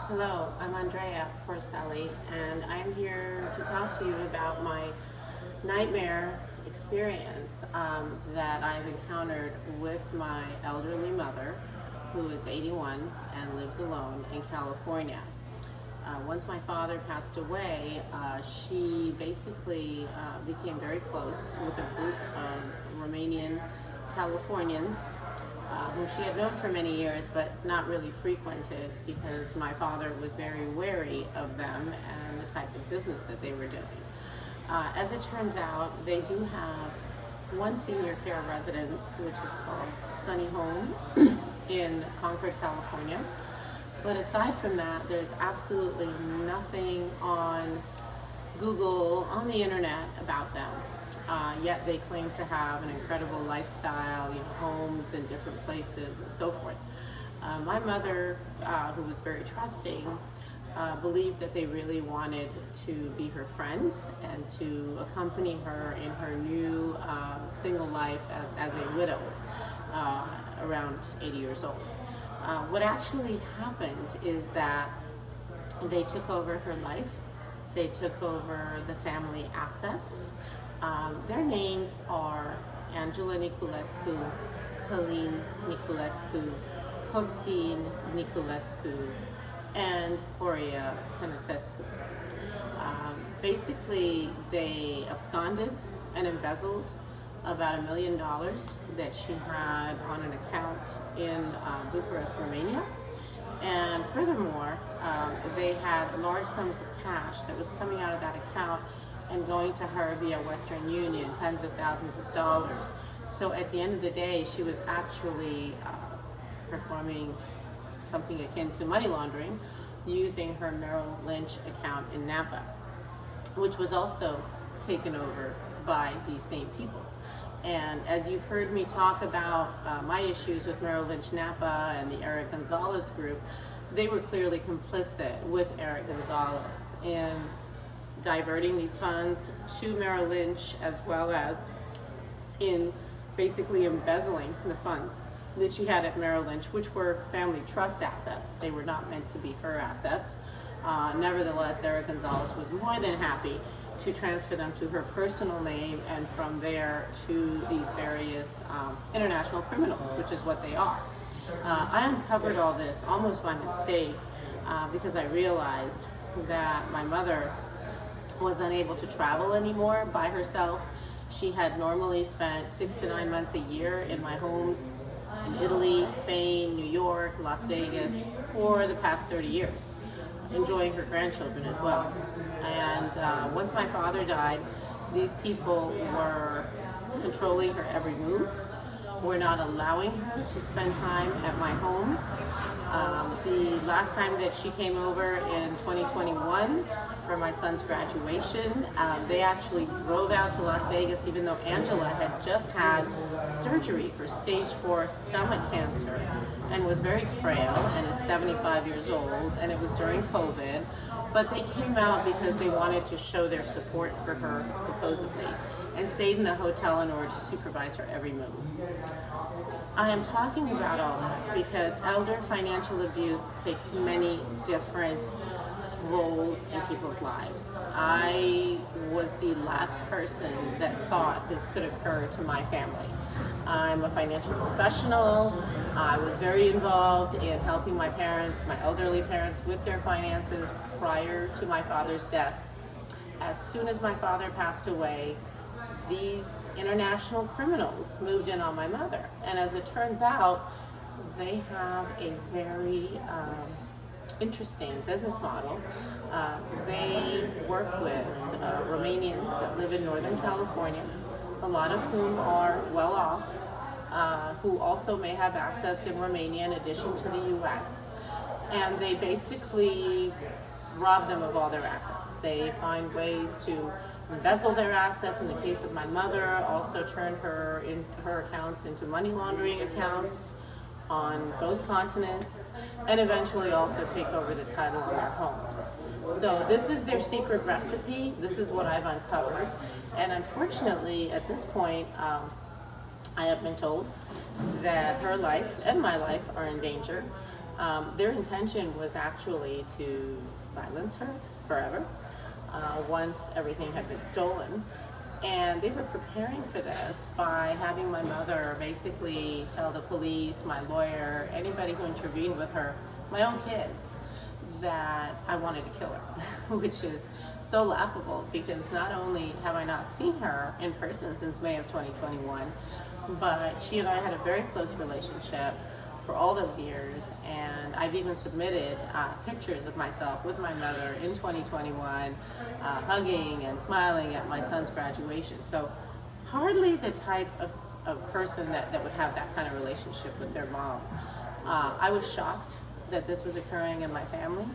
Hello, I'm Andreea Porcelli, and I'm here to talk to you about my nightmare experience that I've encountered with my elderly mother, who is 81 and lives alone in California. Once my father passed away, she basically became very close with a group of Romanian Californians whom she had known for many years but not really frequented because my father was very wary of them and the type of business that they were doing. As it turns out, they do have one senior care residence, which is called Sunny Home in Concord, California. But aside from that, there's absolutely nothing on Google, on the internet about them. Yet they claim to have an incredible lifestyle, homes in different places and so forth. My mother, who was very trusting, believed that they really wanted to be her friend and to accompany her in her new single life as a widow, around 80 years old. What actually happened is that they took over her life. They took over the family assets. Their names are Angela Niculescu, Colleen Niculescu, Costin Niculescu, and Horia Tănăsescu. Basically, they absconded and embezzled about $1 million that she had on an account in Bucharest, Romania. And furthermore, they had large sums of cash that was coming out of that account and going to her via Western Union, tens of thousands of dollars. So at the end of the day, she was actually performing something akin to money laundering using her Merrill Lynch account in Napa, which was also taken over by these same people. And as you've heard me talk about my issues with Merrill Lynch Napa and the Eric Gonzalez group, they were clearly complicit with Eric Gonzalez in diverting these funds to Merrill Lynch, as well as in basically embezzling the funds that she had at Merrill Lynch, which were family trust assets. They were not meant to be her assets. Nevertheless, Eric Gonzalez was more than happy to transfer them to her personal name, and from there to these various international criminals, which is what they are. I uncovered all this almost by mistake because I realized that my mother was unable to travel anymore by herself. She had normally spent 6 to 9 months a year in my homes in Italy, Spain, New York, Las Vegas for the past 30 years, enjoying her grandchildren as well. And once my father died, these people were controlling her every move, were not allowing her to spend time at my homes. The last time that she came over in 2021 for my son's graduation, they actually drove out to Las Vegas, even though Angela had just had surgery for stage 4 stomach cancer and was very frail and is 75 years old, and it was during COVID. But they came out because they wanted to show their support for her, supposedly, and stayed in the hotel in order to supervise her every move. I am talking about all this because elder financial abuse takes many different roles in people's lives. I was the last person that thought this could occur to my family. I'm a financial professional. I was very involved in helping my parents, my elderly parents, with their finances prior to my father's death. As soon as my father passed away, these international criminals moved in on my mother. And as it turns out, they have a very interesting business model. They work with Romanians that live in Northern California, a lot of whom are well off, who also may have assets in Romania in addition to the US. And they basically rob them of all their assets. They find ways to embezzle their assets. In the case of my mother, also turn her accounts into money laundering accounts on both continents, and eventually also take over the title on their homes. So this is their secret recipe. This is what I've uncovered. And unfortunately, at this point, I have been told that her life and my life are in danger. Their intention was actually to silence her forever once everything had been stolen. And they were preparing for this by having my mother basically tell the police, my lawyer, anybody who intervened with her, my own kids, that I wanted to kill her, which is so laughable because not only have I not seen her in person since May of 2021, but she and I had a very close relationship for all those years, and I've even submitted pictures of myself with my mother in 2021, hugging and smiling at my son's graduation. So hardly the type of person that would have that kind of relationship with their mom. I was shocked that this was occurring in my family,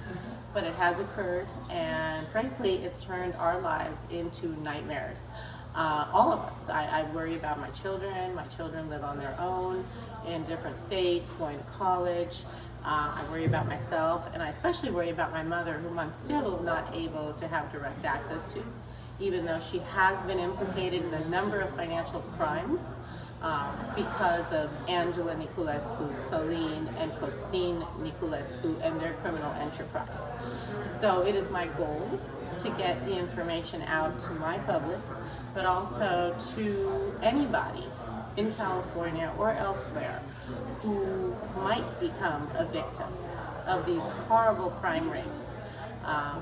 but it has occurred, and frankly, it's turned our lives into nightmares. All of us. I worry about my children. My children live on their own in different states, going to college. I worry about myself, and I especially worry about my mother, whom I'm still not able to have direct access to, even though she has been implicated in a number of financial crimes because of Angela Niculescu, Colleen, and Costine Niculescu and their criminal enterprise. So it is my goal to get the information out to my public, but also to anybody in California or elsewhere who might become a victim of these horrible crime rates,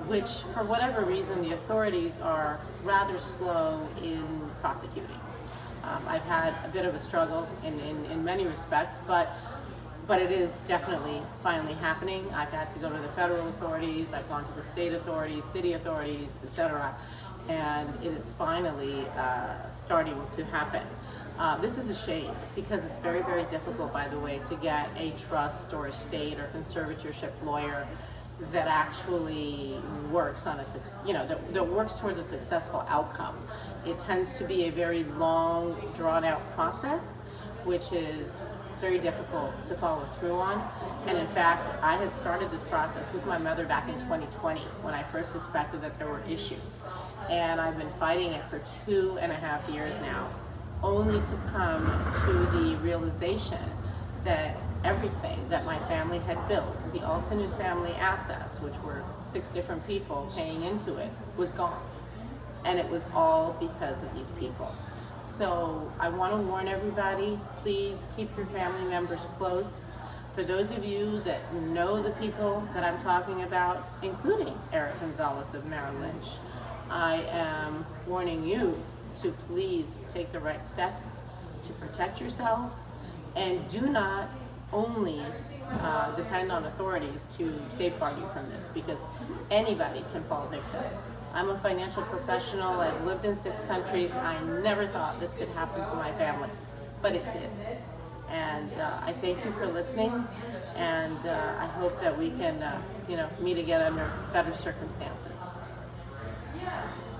which for whatever reason the authorities are rather slow in prosecuting. I've had a bit of a struggle in many respects, but it is definitely finally happening. I've had to go to the federal authorities, I've gone to the state authorities, city authorities, etc., and it is finally starting to happen. This is a shame because it's very, very difficult, by the way, to get a trust or estate or conservatorship lawyer that actually works on that works towards a successful outcome. It tends to be a very long, drawn-out process, which is very difficult to follow through on. And in fact, I had started this process with my mother back in 2020 when I first suspected that there were issues. And I've been fighting it for 2.5 years now, only to come to the realization that everything that my family had built, the Altonen family assets, which were 6 different people paying into it, was gone. And it was all because of these people. So I want to warn everybody, please keep your family members close. For those of you that know the people that I'm talking about, including Eric Gonzalez of Merrill Lynch, I am warning you to please take the right steps to protect yourselves, and do not only depend on authorities to safeguard you from this, because anybody can fall victim. I'm a financial professional. I've lived in 6 countries. I never thought this could happen to my family, but it did. And I thank you for listening, and I hope that we can meet again under better circumstances.